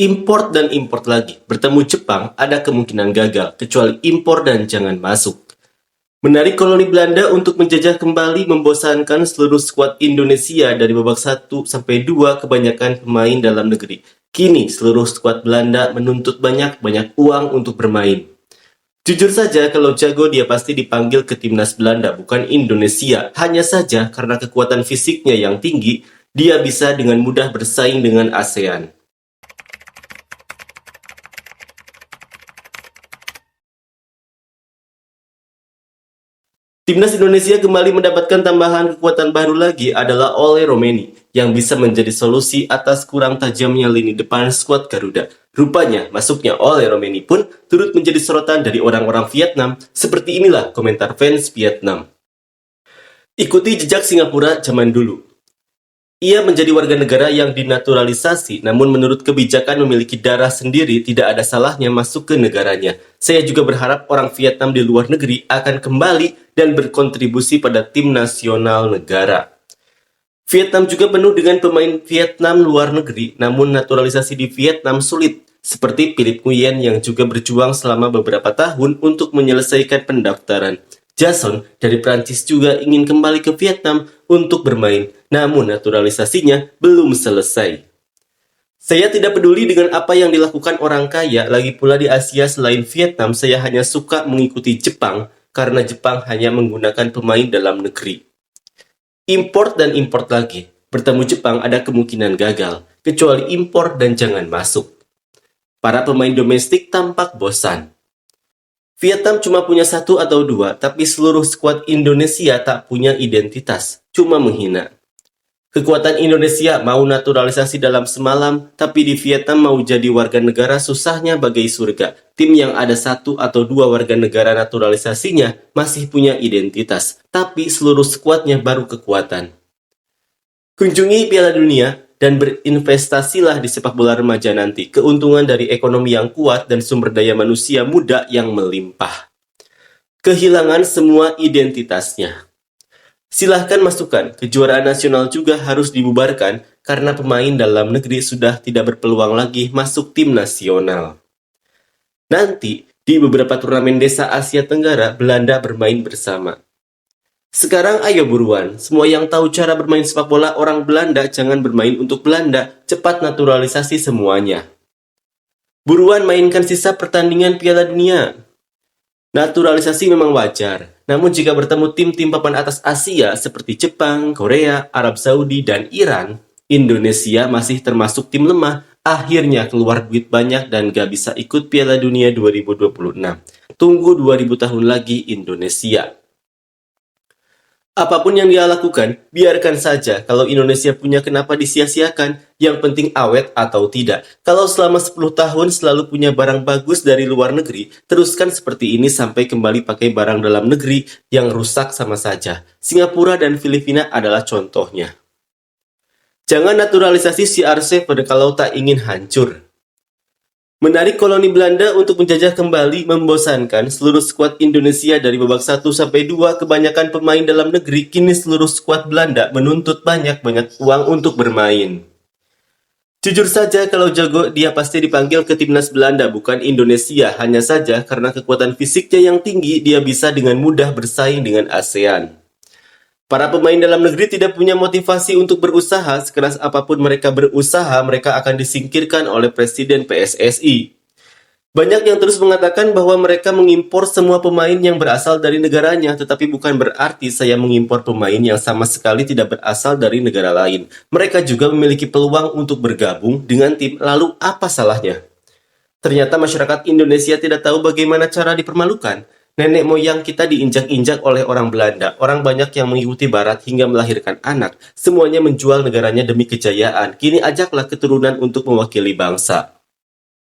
Import dan import lagi. Bertemu Jepang ada kemungkinan gagal, kecuali impor dan jangan masuk. Menarik koloni Belanda untuk menjajah kembali membosankan seluruh skuad Indonesia dari babak 1-2 kebanyakan pemain dalam negeri. Kini seluruh skuad Belanda menuntut banyak uang untuk bermain. Jujur saja kalau jago dia pasti dipanggil ke timnas Belanda bukan Indonesia. Hanya saja karena kekuatan fisiknya yang tinggi, dia bisa dengan mudah bersaing dengan ASEAN. Timnas Indonesia kembali mendapatkan tambahan kekuatan baru lagi adalah Ole Romeni yang bisa menjadi solusi atas kurang tajamnya lini depan skuad Garuda. Rupanya masuknya Ole Romeni pun turut menjadi sorotan dari orang-orang Vietnam. Seperti inilah komentar fans Vietnam. Ikuti jejak Singapura zaman dulu. Ia menjadi warga negara yang dinaturalisasi, namun menurut kebijakan memiliki darah sendiri, tidak ada salahnya masuk ke negaranya. Saya juga berharap orang Vietnam di luar negeri akan kembali dan berkontribusi pada tim nasional negara. Vietnam juga penuh dengan pemain Vietnam luar negeri, namun naturalisasi di Vietnam sulit, seperti Philip Nguyen yang juga berjuang selama beberapa tahun untuk menyelesaikan pendaftaran. Jason dari Prancis juga ingin kembali ke Vietnam untuk bermain, namun naturalisasinya belum selesai. Saya tidak peduli dengan apa yang dilakukan orang kaya, lagi pula di Asia selain Vietnam saya hanya suka mengikuti Jepang, karena Jepang hanya menggunakan pemain dalam negeri. Import dan import lagi, bertemu Jepang ada kemungkinan gagal, kecuali impor dan jangan masuk. Para pemain domestik tampak bosan. Vietnam cuma punya 1 atau 2, tapi seluruh skuad Indonesia tak punya identitas, cuma menghina. Kekuatan Indonesia mau naturalisasi dalam semalam, tapi di Vietnam mau jadi warga negara susahnya bagai surga. Tim yang ada 1 atau 2 warga negara naturalisasinya masih punya identitas, tapi seluruh skuadnya baru kekuatan. Kunjungi Piala Dunia dan berinvestasilah di sepak bola remaja nanti. Keuntungan dari ekonomi yang kuat dan sumber daya manusia muda yang melimpah. Kehilangan semua identitasnya. Silahkan masukkan, kejuaraan nasional juga harus dibubarkan karena pemain dalam negeri sudah tidak berpeluang lagi masuk tim nasional. Nanti, di beberapa turnamen desa Asia Tenggara, Belanda bermain bersama. Sekarang ayo buruan, semua yang tahu cara bermain sepak bola orang Belanda jangan bermain untuk Belanda, cepat naturalisasi semuanya. Buruan mainkan sisa pertandingan Piala Dunia. Naturalisasi memang wajar, namun jika bertemu tim-tim papan atas Asia seperti Jepang, Korea, Arab Saudi, dan Iran, Indonesia masih termasuk tim lemah, akhirnya keluar duit banyak dan gak bisa ikut Piala Dunia 2026. Tunggu 2000 tahun lagi Indonesia. Apapun yang dia lakukan, biarkan saja. Kalau Indonesia punya kenapa disia-siakan, yang penting awet atau tidak. Kalau selama 10 tahun selalu punya barang bagus dari luar negeri, teruskan seperti ini sampai kembali pakai barang dalam negeri yang rusak sama saja. Singapura dan Filipina adalah contohnya. Jangan naturalisasi CR7 kalau tak ingin hancur. Menarik koloni Belanda untuk menjajah kembali membosankan seluruh skuad Indonesia dari babak 1-2 kebanyakan pemain dalam negeri. Kini seluruh skuad Belanda menuntut banyak uang untuk bermain. Jujur saja kalau jago dia pasti dipanggil ke timnas Belanda bukan Indonesia. Hanya saja karena kekuatan fisiknya yang tinggi dia bisa dengan mudah bersaing dengan ASEAN. Para pemain dalam negeri tidak punya motivasi untuk berusaha, sekeras apapun mereka berusaha, mereka akan disingkirkan oleh Presiden PSSI. Banyak yang terus mengatakan bahwa mereka mengimpor semua pemain yang berasal dari negaranya, tetapi bukan berarti saya mengimpor pemain yang sama sekali tidak berasal dari negara lain. Mereka juga memiliki peluang untuk bergabung dengan tim, lalu apa salahnya? Ternyata masyarakat Indonesia tidak tahu bagaimana cara dipermalukan. Nenek moyang kita diinjak-injak oleh orang Belanda. Orang banyak yang mengikuti Barat hingga melahirkan anak. Semuanya menjual negaranya demi kejayaan. Kini ajaklah keturunan untuk mewakili bangsa.